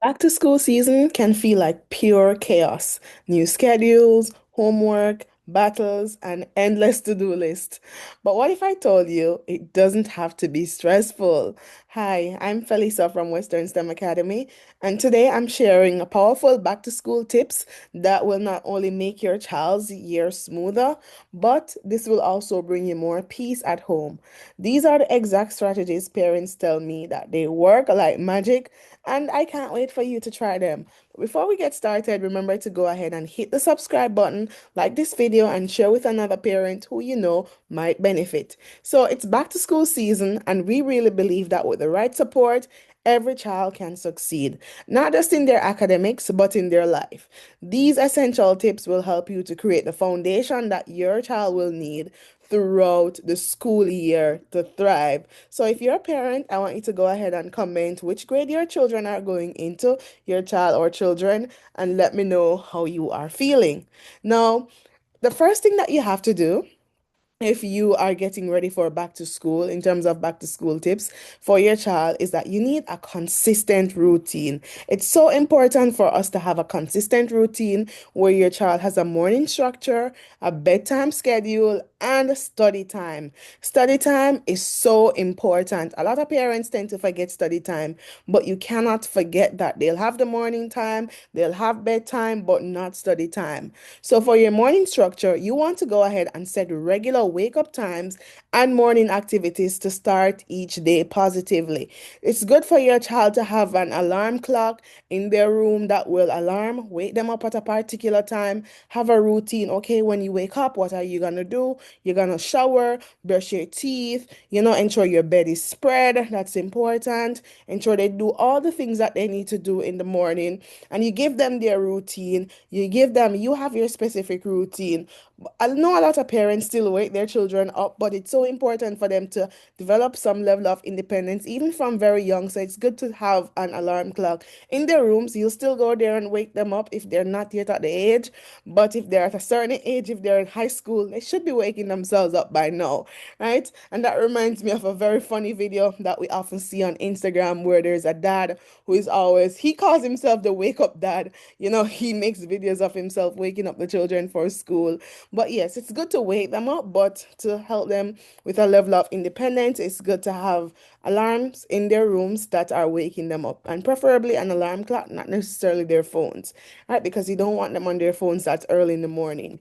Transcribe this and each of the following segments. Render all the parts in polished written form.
Back to school season can feel like pure chaos. New schedules, homework, battles, and endless to-do list. But what if I told you it doesn't have to be stressful? Hi, I'm Felisa from Western STEM Academy, and today I'm sharing a powerful back to school tips that will not only make your child's year smoother, but this will also bring you more peace at home. These are the exact strategies parents tell me that they work like magic and I can't wait for you to try them. But before we get started, remember to go ahead and hit the subscribe button, like this video, and share with another parent who you know might benefit. So it's back to school season, and we really believe that with the right support, every child can succeed, not just in their academics, but in their life. These essential tips will help you to create the foundation that your child will need throughout the school year to thrive. So if you're a parent, I want you to go ahead and comment which grade your children are going into, your child or children, and let me know how you are feeling. Now, the first thing that you have to do if you are getting ready for back to school in terms of back to school tips for your child is that you need a consistent routine. It's so important for us to have a consistent routine where your child has a morning structure, a bedtime schedule, and a study time. Study time is so important. A lot of parents tend to forget study time, but you cannot forget that they'll have the morning time, they'll have bedtime, but not study time. So for your morning structure, you want to go ahead and set regular wake up times and morning activities to start each day positively. It's good for your child to have an alarm clock in their room that will wake them up at a particular time, have a routine. Okay, when you wake up, what are you gonna do? You're gonna shower, brush your teeth, ensure your bed is spread. That's important. Ensure they do all the things that they need to do in the morning, and you give them their routine. You have your specific routine. I know a lot of parents still wake their children up, but it's so important for them to develop some level of independence, even from very young. So it's good to have an alarm clock in their rooms. You'll still go there and wake them up if they're not yet at the age. But if they're at a certain age, if they're in high school, they should be waking themselves up by now, right? And that reminds me of a very funny video that we often see on Instagram where there's a dad who is always, he calls himself the wake up dad. He makes videos of himself waking up the children for school. But yes, it's good to wake them up, but to help them with a level of independence, it's good to have alarms in their rooms that are waking them up, and preferably an alarm clock, not necessarily their phones, right? Because you don't want them on their phones that early in the morning.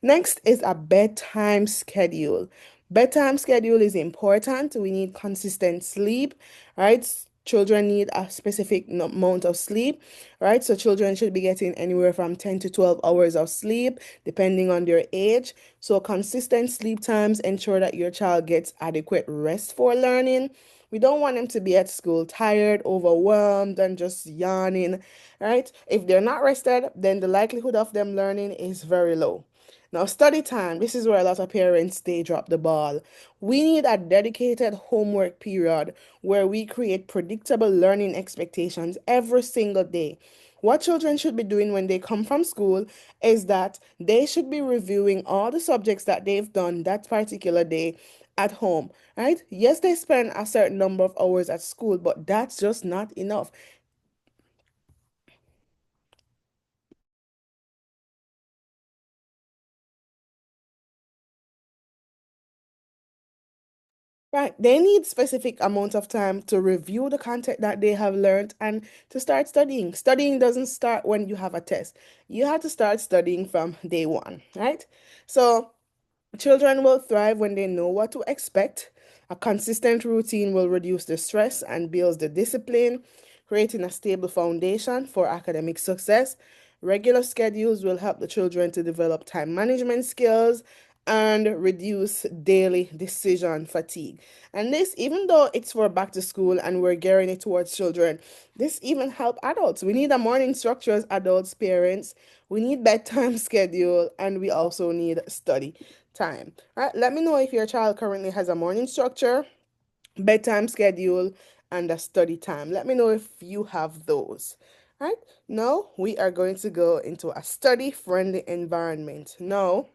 Next is a bedtime schedule. Bedtime schedule is important. We need consistent sleep, right? Children need a specific amount of sleep, right? So children should be getting anywhere from 10 to 12 hours of sleep, depending on their age. So consistent sleep times ensure that your child gets adequate rest for learning. We don't want them to be at school tired, overwhelmed, and just yawning, right? If they're not rested, then the likelihood of them learning is very low. Now, study time, this is where a lot of parents they drop the ball. We need a dedicated homework period where we create predictable learning expectations every single day. What children should be doing when they come from school is that they should be reviewing all the subjects that they've done that particular day at home, right? Yes, they spend a certain number of hours at school, but that's just not enough. Right. They need specific amount of time to review the content that they have learned and to start studying. Studying doesn't start when you have a test. You have to start studying from day one, right? So children will thrive when they know what to expect. A consistent routine will reduce the stress and builds the discipline, creating a stable foundation for academic success. Regular schedules will help the children to develop time management skills and reduce daily decision fatigue. And this, even though it's for back to school and we're gearing it towards children, this even help adults. We need a morning structure as adults, parents. We need bedtime schedule, and we also need study time. All right, let me know if your child currently has a morning structure, bedtime schedule, and a study time. Let me know if you have those. All right, now we are going to go into a study-friendly environment. Now,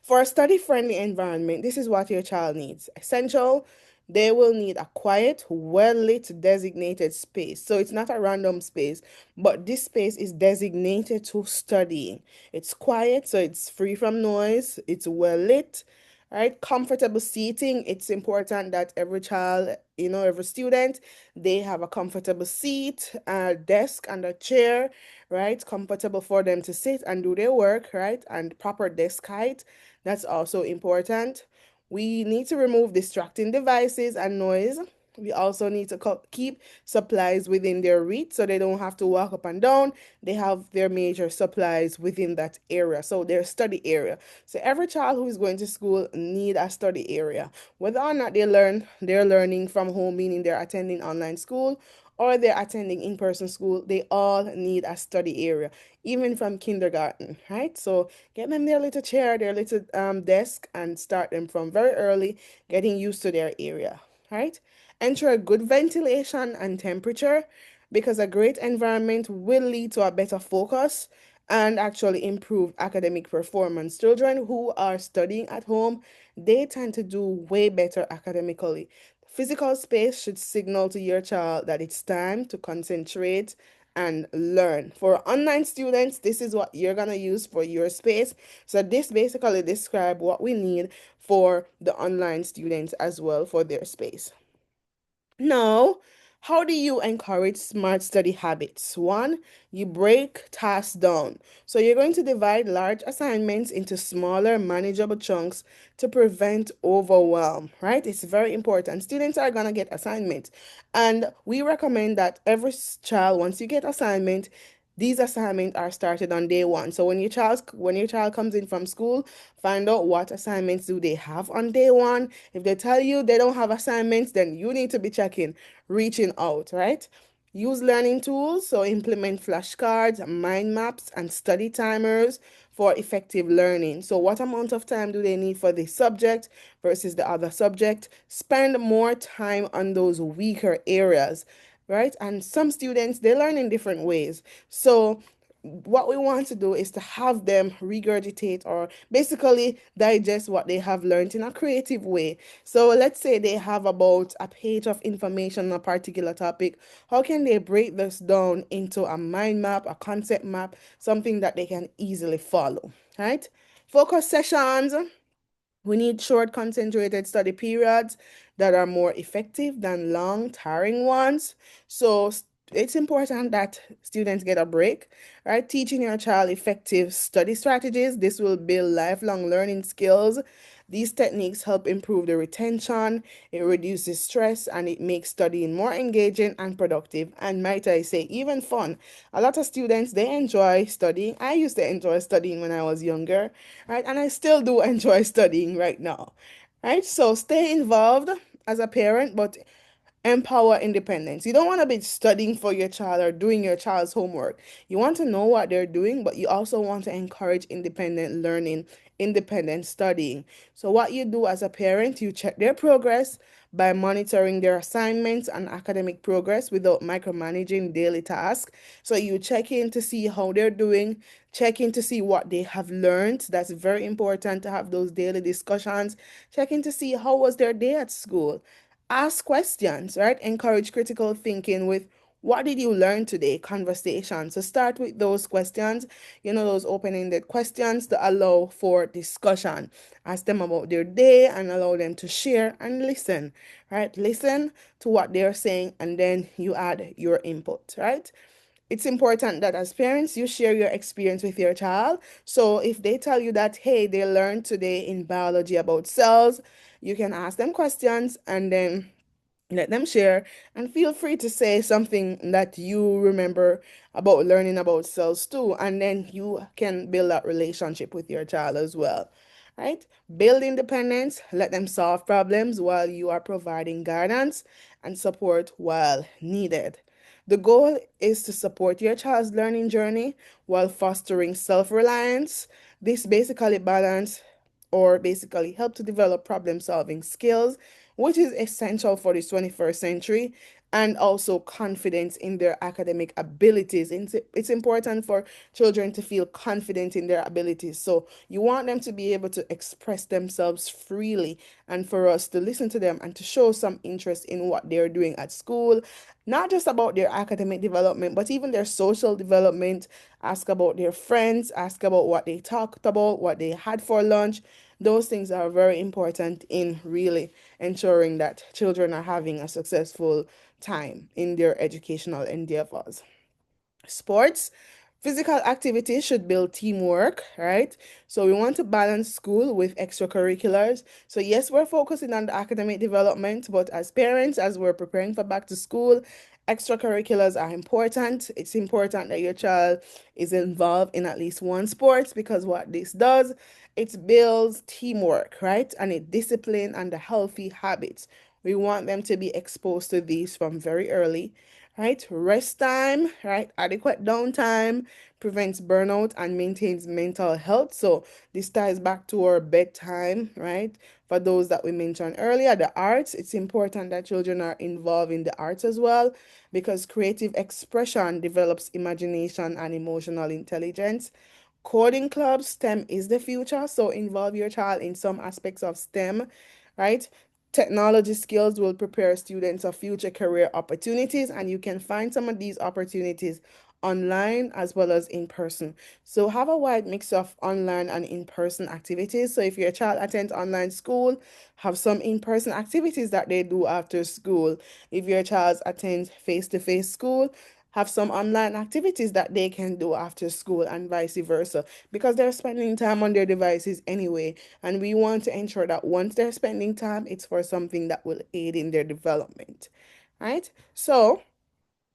for a study-friendly environment, this is what your child needs. Essential, They will need a quiet, well-lit, designated space. So it's not a random space, but this space is designated to studying. It's quiet, so it's free from noise. It's well lit, right? Comfortable seating. It's important that every child, every student, they have a comfortable seat, a desk, and a chair, right? Comfortable for them to sit and do their work, right? And proper desk height. That's also important. We need to remove distracting devices and noise. We also need to keep supplies within their reach so they don't have to walk up and down. They have their major supplies within that area, so their study area. So every child who is going to school need a study area. Whether or not they're learning from home, meaning they're attending online school or they're attending in-person school, they all need a study area, even from kindergarten, right? So get them their little chair, their little desk, and start them from very early, getting used to their area, right? Ensure good ventilation and temperature because a great environment will lead to a better focus and actually improve academic performance. Children who are studying at home, they tend to do way better academically. Physical space should signal to your child that it's time to concentrate and learn. For online students, this is what you're going to use for your space. So this basically describe what we need for the online students as well for their space. Now, how do you encourage smart study habits? One, you break tasks down. So you're going to divide large assignments into smaller, manageable chunks to prevent overwhelm, right? It's very important. Students are going to get assignments, and we recommend that every child, once you get assignment, these assignments are started on day one. So when your child comes in from school, find out what assignments do they have on day one. If they tell you they don't have assignments, then you need to be checking, reaching out, right? Use learning tools, so implement flashcards, mind maps, and study timers for effective learning. So, what amount of time do they need for this subject versus the other subject? Spend more time on those weaker areas, right? And some students, they learn in different ways. So, what we want to do is to have them regurgitate or basically digest what they have learned in a creative way. So let's say they have about a page of information on a particular topic. How can they break this down into a mind map, a concept map, something that they can easily follow, right? Focus sessions. We need short, concentrated study periods that are more effective than long, tiring ones. So it's important that students get a break, right? Teaching your child effective study strategies. This will build lifelong learning skills. These techniques help improve the retention, it reduces stress, and it makes studying more engaging and productive. And might I say, even fun. A lot of students, they enjoy studying. I used to enjoy studying when I was younger, right? And I still do enjoy studying right now, right? So stay involved as a parent, but empower independence. You don't want to be studying for your child or doing your child's homework. You want to know what they're doing, but you also want to encourage independent learning, independent studying. So, what you do as a parent, you check their progress by monitoring their assignments and academic progress without micromanaging daily tasks. So, you check in to see how they're doing, check in to see what they have learned. That's very important to have those daily discussions. Check in to see how was their day at school. Ask questions, right? Encourage critical thinking with what did you learn today? Conversation. So start with those questions, those open-ended questions to allow for discussion. Ask them about their day and allow them to share and listen, right? Listen to what they're saying and then you add your input, right? It's important that as parents, you share your experience with your child. So if they tell you that, hey, they learned today in biology about cells, you can ask them questions and then let them share and feel free to say something that you remember about learning about cells too. And then you can build that relationship with your child as well, right? Build independence, let them solve problems while you are providing guidance and support while needed. The goal is to support your child's learning journey while fostering self-reliance. This basically balance or basically help to develop problem solving skills, which is essential for this 21st century. and also confidence in their academic abilities. It's important for children to feel confident in their abilities. So you want them to be able to express themselves freely and for us to listen to them and to show some interest in what they're doing at school, not just about their academic development, but even their social development. Ask about their friends, ask about what they talked about, what they had for lunch. Those things are very important in really ensuring that children are having a successful time in their educational endeavors. Sports, physical activity should build teamwork, right? So we want to balance school with extracurriculars. So yes, we're focusing on the academic development, but as parents, as we're preparing for back to school, extracurriculars are important. It's important that your child is involved in at least one sport, because what this does, it builds teamwork, right? And it discipline and the healthy habits. We want them to be exposed to these from very early, right? Rest time, right? Adequate downtime prevents burnout and maintains mental health. So this ties back to our bedtime, right? For those that we mentioned earlier, the arts, it's important that children are involved in the arts as well, because creative expression develops imagination and emotional intelligence. Coding clubs, STEM is the future, so involve your child in some aspects of STEM, right? Technology skills will prepare students of future career opportunities, and you can find some of these opportunities online as well as in person. So have a wide mix of online and in-person activities. So if your child attends online school, have some in-person activities that they do after school. If your child attends face-to-face school, have some online activities that they can do after school and vice versa, because they're spending time on their devices anyway, and we want to ensure that once they're spending time, it's for something that will aid in their development, right? So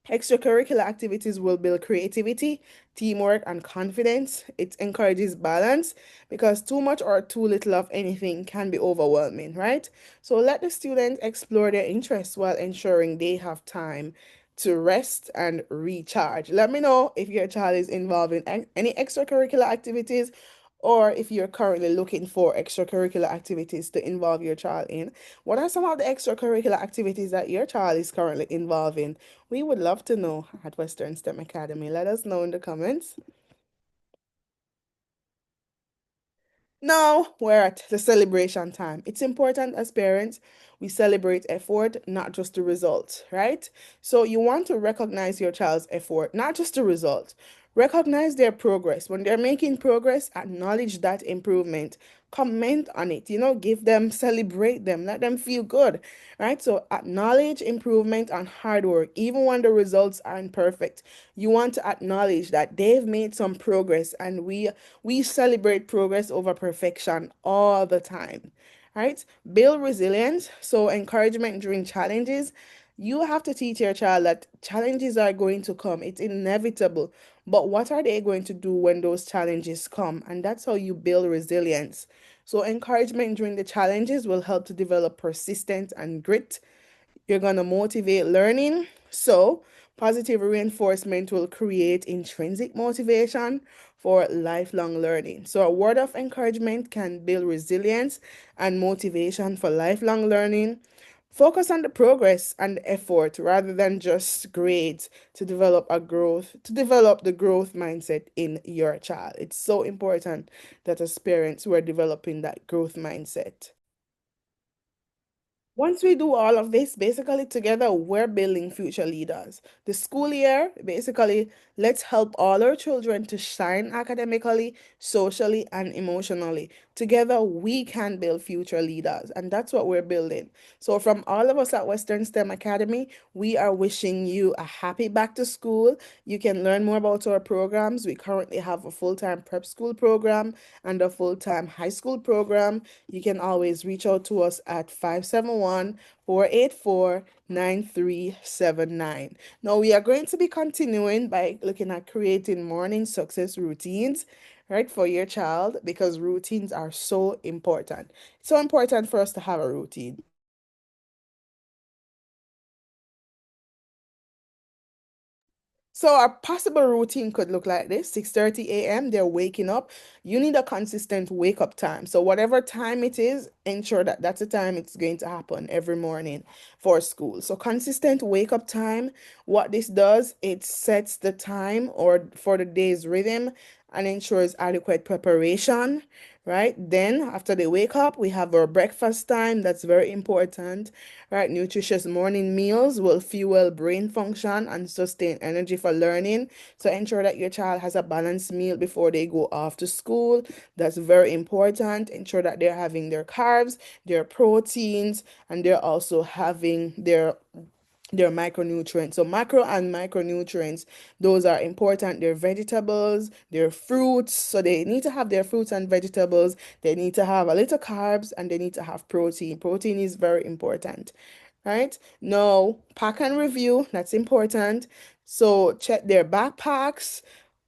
extracurricular activities will build creativity, teamwork, and confidence. It encourages balance, because too much or too little of anything can be overwhelming, right? So let the students explore their interests while ensuring they have time to rest and recharge. Let me know if your child is involved in any extracurricular activities, or if you're currently looking for extracurricular activities to involve your child in. What are some of the extracurricular activities that your child is currently involved in? We would love to know at Western STEM Academy. Let us know in the comments. Now we're at the celebration time. It's important as parents we celebrate effort, not just the result, right? So you want to recognize your child's effort, not just the result. Recognize their progress. When they're making progress, acknowledge that improvement. Comment on it, give them, celebrate them, let them feel good, right? So acknowledge improvement and hard work, even when the results aren't perfect. You want to acknowledge that they've made some progress, and we celebrate progress over perfection all the time, right? Build resilience. So encouragement during challenges. You have to teach your child that challenges are going to come. It's inevitable. But what are they going to do when those challenges come? And that's how you build resilience. So encouragement during the challenges will help to develop persistence and grit. You're going to motivate learning. So, positive reinforcement will create intrinsic motivation for lifelong learning. So, a word of encouragement can build resilience and motivation for lifelong learning. Focus on the progress and the effort rather than just grades to develop the growth mindset in your child. It's so important that as parents we're developing that growth mindset. Once we do all of this, basically together, we're building future leaders. The school year, basically, let's help all our children to shine academically, socially, and emotionally. Together, we can build future leaders, and that's what we're building. So, from all of us at Western STEM Academy, we are wishing you a happy back to school. You can learn more about our programs. We currently have a full-time prep school program and a full-time high school program. You can always reach out to us at 571-484-9379. Now, we are going to be continuing by looking at creating morning success routines, right, for your child, because routines are so important. It's so important for us to have a routine. So a possible routine could look like this: 6:30 a.m. they're waking up. You need a consistent wake up time. So whatever time it is, ensure that that's the time it's going to happen every morning for school. So consistent wake up time, what this does, it sets the time or for the day's rhythm and ensures adequate preparation, right? Then after they wake up, we have our breakfast time. That's very important, right? Nutritious morning meals will fuel brain function and sustain energy for learning. So ensure that your child has a balanced meal before they go off to school. That's very important. Ensure that they're having their carbs, their proteins, and they're also having their micronutrients. So macro and micronutrients, those are important. They're vegetables, they're fruits. So they need to have their fruits and vegetables. They need to have a little carbs and they need to have protein. Protein is very important, right? Now, pack and review, that's important. So check their backpacks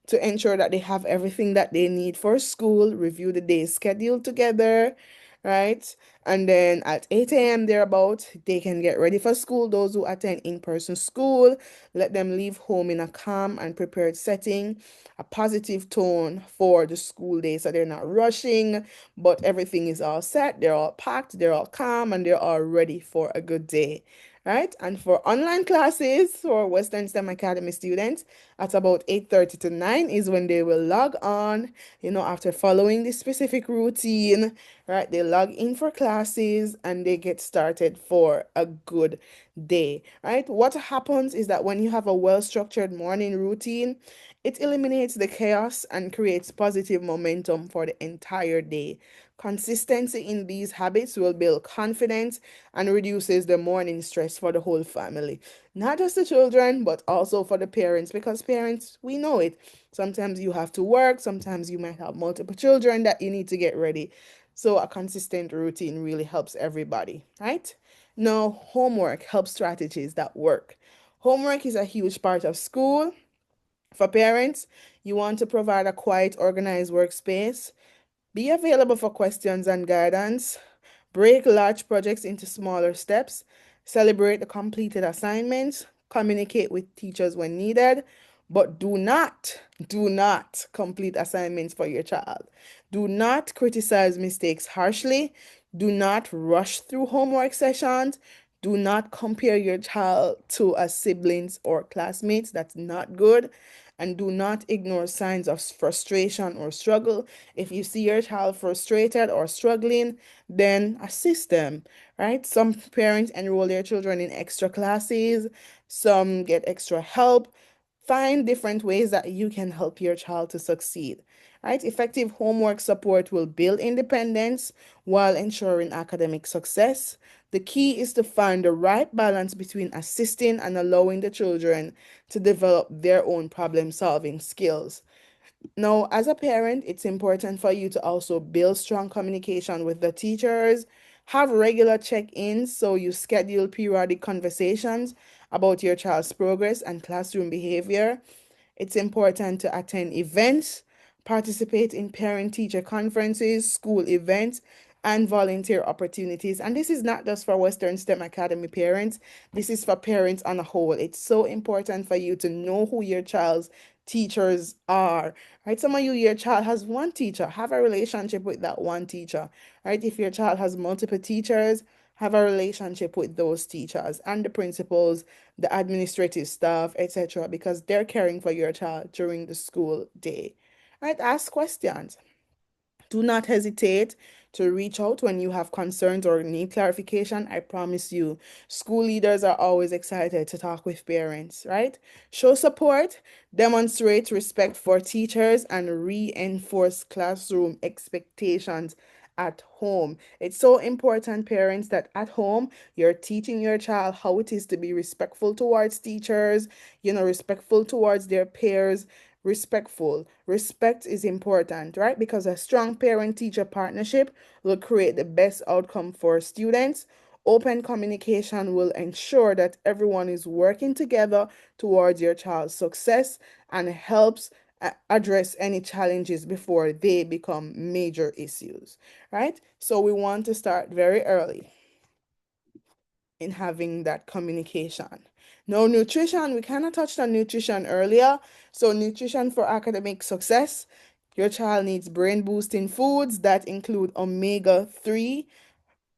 to ensure that they have everything that they need for school, review the day's schedule together, right? And then at 8 a.m. thereabout, they can get ready for school. Those who attend in-person school, let them leave home in a calm and prepared setting, a positive tone for the school day. So they're not rushing, but everything is all set, they're all packed, they're all calm, and they're all ready for a good day. Right? And for online classes for Western STEM Academy students, at about 8:30 to 9 is when they will log on, after following the specific routine, right? They log in for classes and they get started for a good day, right? What happens is that when you have a well-structured morning routine, it eliminates the chaos and creates positive momentum for the entire day. Consistency in these habits will build confidence and reduces the morning stress for the whole family. Not just the children, but also for the parents, because parents, we know it. Sometimes you have to work, sometimes you might have multiple children that you need to get ready. So a consistent routine really helps everybody, right? Now, homework help strategies that work. Homework is a huge part of school. For parents, you want to provide a quiet, organized workspace. Be available for questions and guidance. Break large projects into smaller steps. Celebrate the completed assignments. Communicate with teachers when needed. But do not complete assignments for your child. Do not criticize mistakes harshly. Do not rush through homework sessions. Do not compare your child to a siblings or classmates. That's not good. And do not ignore signs of frustration or struggle. If you see your child frustrated or struggling, then assist them, right? Some parents enroll their children in extra classes, some get extra help. Find different ways that you can help your child to succeed, right? Effective homework support will build independence while ensuring academic success. The key is to find the right balance between assisting and allowing the children to develop their own problem solving skills. Now, as a parent, it's important for you to also build strong communication with the teachers, have regular check-ins, so you schedule periodic conversations about your child's progress and classroom behavior. It's important to attend events, participate in parent-teacher conferences, school events, and volunteer opportunities. And this is not just for Western STEM Academy parents, this is for parents on a whole. It's so important for you to know who your child's teachers are, right? Some of you, your child has one teacher, have a relationship with that one teacher, right? If your child has multiple teachers, have a relationship with those teachers and the principals, the administrative staff, etc., because they're caring for your child during the school day. Right? Ask questions. Do not hesitate to reach out when you have concerns or need clarification. I promise you, school leaders are always excited to talk with parents, right? Show support, demonstrate respect for teachers, and reinforce classroom expectations at home. It's so important, parents, that at home you're teaching your child how it is to be respectful towards teachers, respectful towards their peers, respectful. Respect is important, right? Because a strong parent teacher partnership will create the best outcome for students. Open communication will ensure that everyone is working together towards your child's success and helps address any challenges before they become major issues, right? So we want to start very early in having that communication. No, nutrition, we kind of touched on nutrition earlier. So, nutrition for academic success. Your child needs brain boosting foods that include omega-3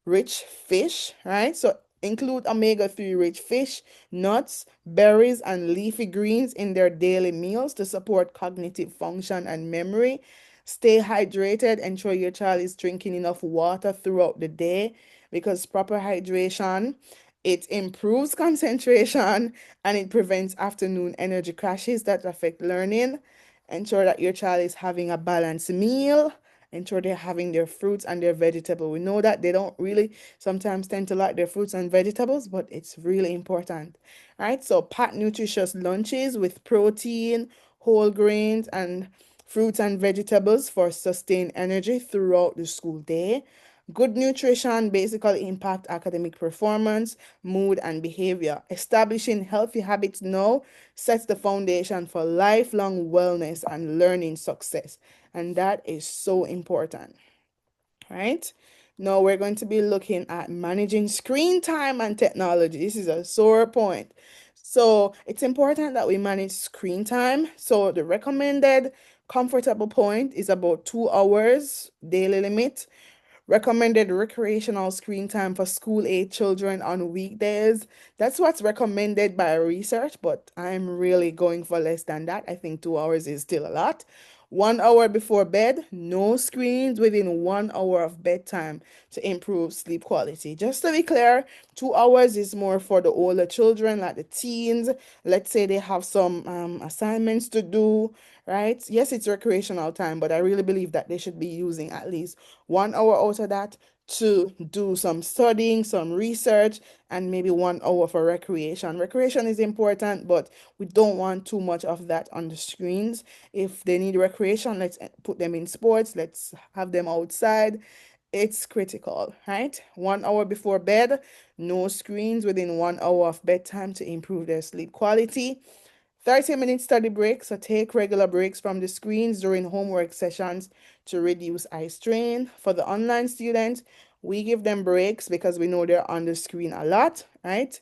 rich fish, right? So include omega-3 rich fish, nuts, berries, and leafy greens in their daily meals to support cognitive function and memory. Stay hydrated. Ensure your child is drinking enough water throughout the day because proper hydration, it improves concentration and it prevents afternoon energy crashes that affect learning. Ensure that your child is having a balanced meal. Ensure they're having their fruits and their vegetables. We know that they don't really sometimes tend to like their fruits and vegetables, but it's really important. Right? So pack nutritious lunches with protein, whole grains, and fruits and vegetables for sustained energy throughout the school day. Good nutrition basically impact academic performance, mood, and behavior. Establishing healthy habits now sets the foundation for lifelong wellness and learning success. And that is so important, right? Now we're going to be looking at managing screen time and technology. This is a sore point. So it's important that we manage screen time. So the recommended comfortable point is about 2 hours daily limit. Recommended recreational screen time for school age children on weekdays. That's what's recommended by research, but I'm really going for less than that. I think 2 hours is still a lot. 1 hour before bed, no screens within 1 hour of bedtime to improve sleep quality. Just to be clear, 2 hours is more for the older children, like the teens. Let's say they have some assignments to do, right? Yes, it's recreational time, but I really believe that they should be using at least 1 hour out of that to do some studying, some research, and maybe 1 hour for recreation. Recreation is important, but we don't want too much of that on the screens. If they need recreation, let's put them in sports, let's have them outside. It's critical, right? 1 hour before bed, no screens within 1 hour of bedtime to improve their sleep quality. 30-minute study breaks, so take regular breaks from the screens during homework sessions to reduce eye strain. For the online students, we give them breaks because we know they're on the screen a lot, right?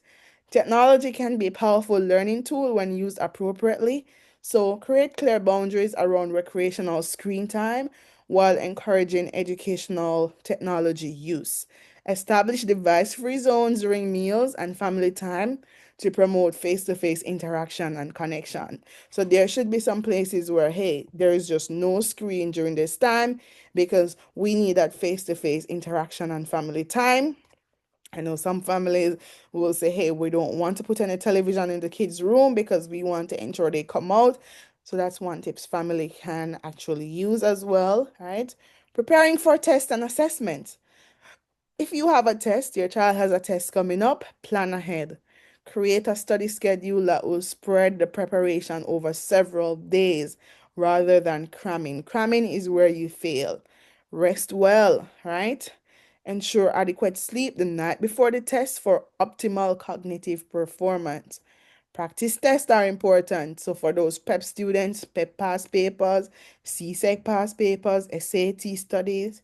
Technology can be a powerful learning tool when used appropriately. So create clear boundaries around recreational screen time while encouraging educational technology use. Establish device-free zones during meals and family time to promote face-to-face interaction and connection. So there should be some places where, hey, there is just no screen during this time because we need that face-to-face interaction and family time. I know some families will say, hey, we don't want to put any television in the kids' room because we want to ensure they come out. So that's one tips family can actually use as well, right? Preparing for test and assessment. If you have a test, your child has a test coming up, plan ahead. Create a study schedule that will spread the preparation over several days rather than cramming. Cramming is where you fail. Rest well, right? Ensure adequate sleep the night before the test for optimal cognitive performance. Practice tests are important. So for those PEP students, PEP past papers, CSEC past papers, SAT studies,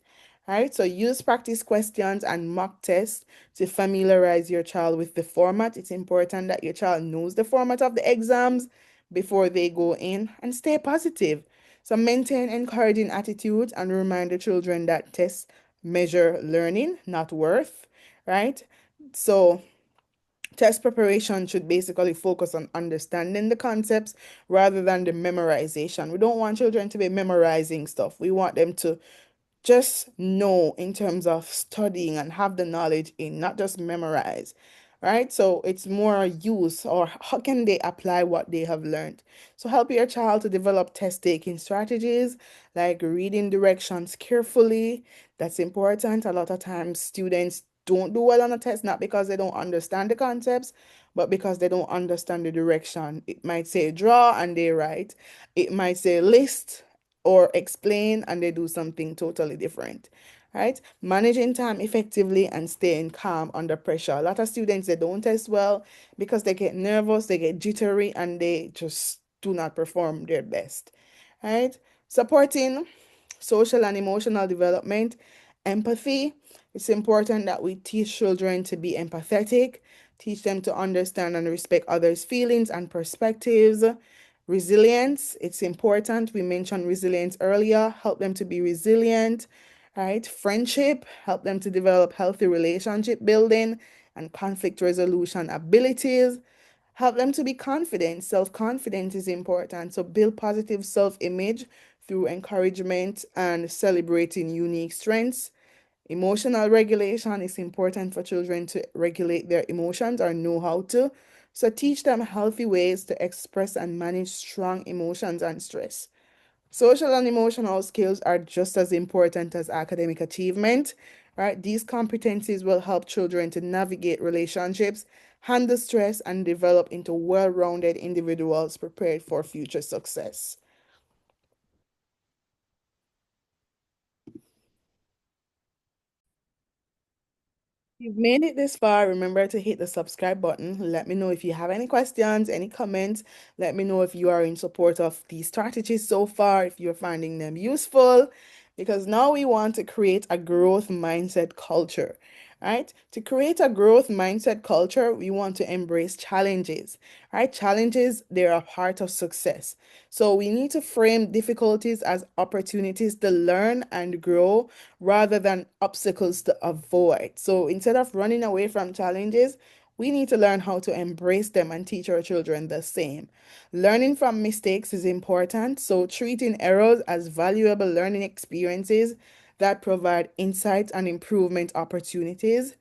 right? So use practice questions and mock tests to familiarize your child with the format. It's important that your child knows the format of the exams before they go in and stay positive. So maintain encouraging attitudes and remind the children that tests measure learning, not worth, right? So test preparation should basically focus on understanding the concepts rather than the memorization. We don't want children to be memorizing stuff. We want them to just know in terms of studying and have the knowledge in, not just memorize, right? So it's more use or how can they apply what they have learned. So help your child to develop test taking strategies like reading directions carefully. That's important. A lot of times students don't do well on a test, not because they don't understand the concepts, but because they don't understand the direction. It might say draw and they write. It might say list or explain and they do something totally different, right? Managing time effectively and staying calm under pressure. A lot of students, they don't test well because they get nervous, they get jittery, and they just do not perform their best, right? Supporting social and emotional development, empathy. It's important that we teach children to be empathetic, Teach them to understand and respect others' feelings and perspectives. Resilience, it's important. We mentioned resilience earlier. Help them to be resilient, right? Friendship, help them to develop healthy relationship building and conflict resolution abilities. Help them to be confident. Self-confidence is important. So build positive self-image through encouragement and celebrating unique strengths. Emotional regulation is important for children to regulate their emotions or know how to. So teach them healthy ways to express and manage strong emotions and stress. Social and emotional skills are just as important as academic achievement, right? These competencies will help children to navigate relationships, handle stress, and develop into well-rounded individuals prepared for future success. You've made it this far. Remember to hit the subscribe button. Let me know if you have any questions, any comments. Let me know if you are in support of these strategies so far, if you're finding them useful, because now we want to create a growth mindset culture, right? To create a growth mindset culture, we want to embrace challenges, right? Challenges, they're a part of success. So we need to frame difficulties as opportunities to learn and grow rather than obstacles to avoid. So instead of running away from challenges, we need to learn how to embrace them and teach our children the same. Learning from mistakes is important, so treating errors as valuable learning experiences that provide insight and improvement opportunities.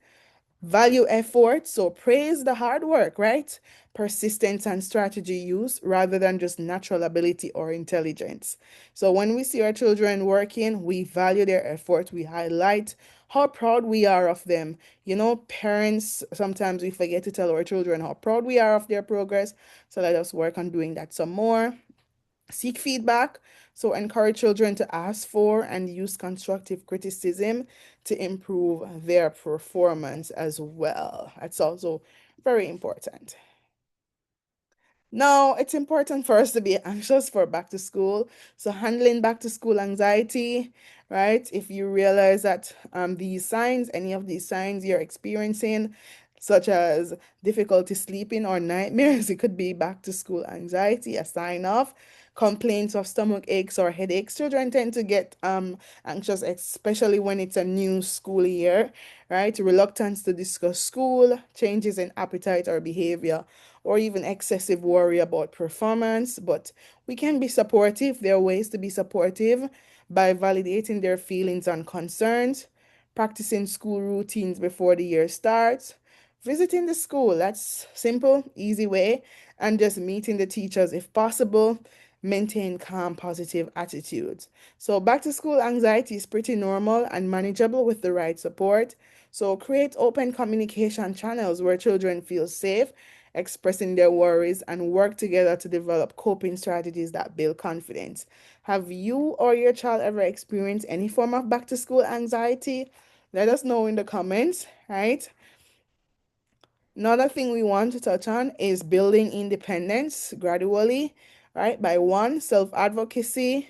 Value effort, so praise the hard work, right? Persistence and strategy use rather than just natural ability or intelligence. So when we see our children working, we value their effort, we highlight how proud we are of them. You know, parents, sometimes we forget to tell our children how proud we are of their progress. So let us work on doing that some more. Seek feedback. So encourage children to ask for and use constructive criticism to improve their performance as well. That's also very important. Now, it's important for us to be anxious for back to school. So, handling back to school anxiety, right? If you realize that these signs, any of these signs you're experiencing, such as difficulty sleeping or nightmares, it could be back to school anxiety, a sign of complaints of stomach aches or headaches. Children tend to get anxious, especially when it's a new school year, right? Reluctance to discuss school, changes in appetite or behavior, or even excessive worry about performance. But we can be supportive. There are ways to be supportive by validating their feelings and concerns, practicing school routines before the year starts, visiting the school. That's simple, easy way, and just meeting the teachers if possible. Maintain calm, positive attitudes. So, back to school anxiety is pretty normal and manageable with the right support. So, create open communication channels where children feel safe expressing their worries, and work together to develop coping strategies that build confidence. Have you or your child ever experienced any form of back to school anxiety? Let us know in the comments, right? Another thing we want to touch on is building independence gradually, right? By one, self advocacy,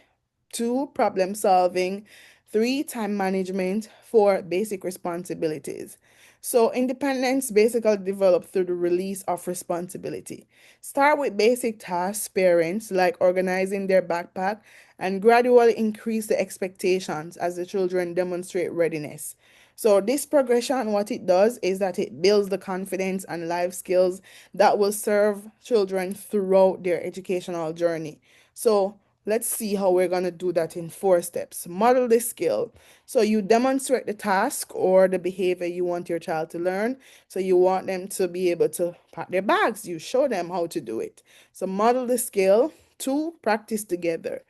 two, problem solving, three, time management, four, basic responsibilities. So, independence basically developed through the release of responsibility. Start with basic tasks, parents, like organizing their backpack, and gradually increase the expectations as the children demonstrate readiness. So, this progression, what it does is that it builds the confidence and life skills that will serve children throughout their educational journey. So, let's see how we're going to do that in four steps. Model the skill. So, you demonstrate the task or the behavior you want your child to learn. So, you want them to be able to pack their bags. You show them how to do it. So, model the skill. Two, practice together.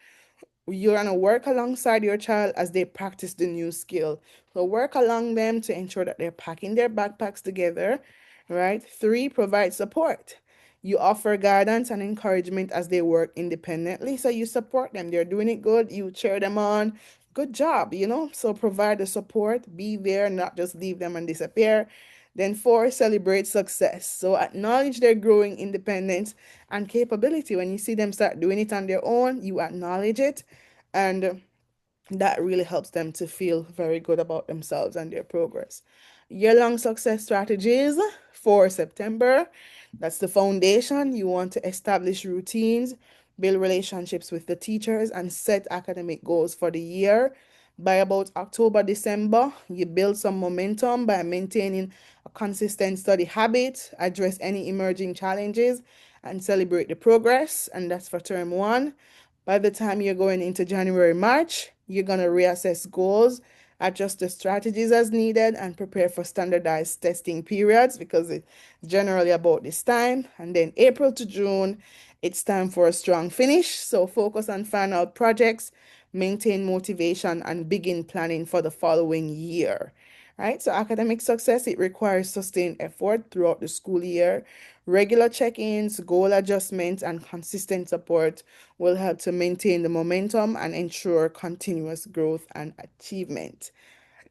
You're going to work alongside your child as they practice the new skill. So work along them to ensure that they're packing their backpacks together, right? Three, provide support. You offer guidance and encouragement as they work independently. So you support them. They're doing it good. You cheer them on. Good job, you know? So provide the support. Be there, not just leave them and disappear. Then four, celebrate success. So acknowledge their growing independence and capability. When you see them start doing it on their own, you acknowledge it. And that really helps them to feel very good about themselves and their progress. Year-long success strategies for September. That's the foundation. You want to establish routines, build relationships with the teachers, and set academic goals for the year. By about October, December, you build some momentum by maintaining a consistent study habit, address any emerging challenges, and celebrate the progress. And that's for term one. By the time you're going into January, March, you're going to reassess goals, adjust the strategies as needed, and prepare for standardized testing periods because it's generally about this time. And then April to June, it's time for a strong finish. So focus on final projects, maintain motivation, and begin planning for the following year. Right? So academic success, it requires sustained effort throughout the school year. Regular check-ins, goal adjustments, and consistent support will help to maintain the momentum and ensure continuous growth and achievement.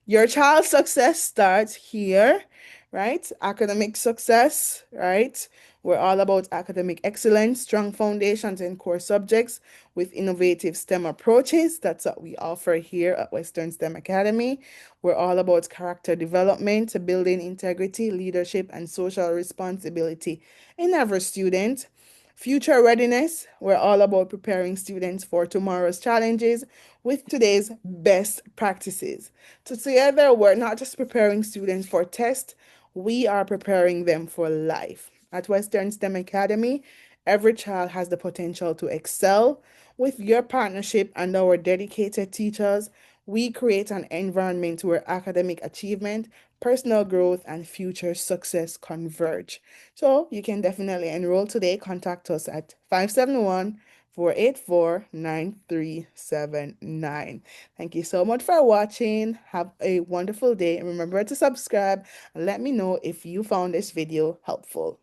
Your child's success starts here, right? Academic success, right? We're all about academic excellence, strong foundations in core subjects with innovative STEM approaches. That's what we offer here at Western STEM Academy. We're all about character development, building integrity, leadership, and social responsibility in every student. Future readiness, we're all about preparing students for tomorrow's challenges with today's best practices. So together, we're not just preparing students for tests, we are preparing them for life. At Western STEM Academy, every child has the potential to excel. With your partnership and our dedicated teachers, we create an environment where academic achievement, personal growth, and future success converge. So you can definitely enroll today. Contact us at 571-484-9379. Thank you so much for watching. Have a wonderful day. And remember to subscribe and let me know if you found this video helpful.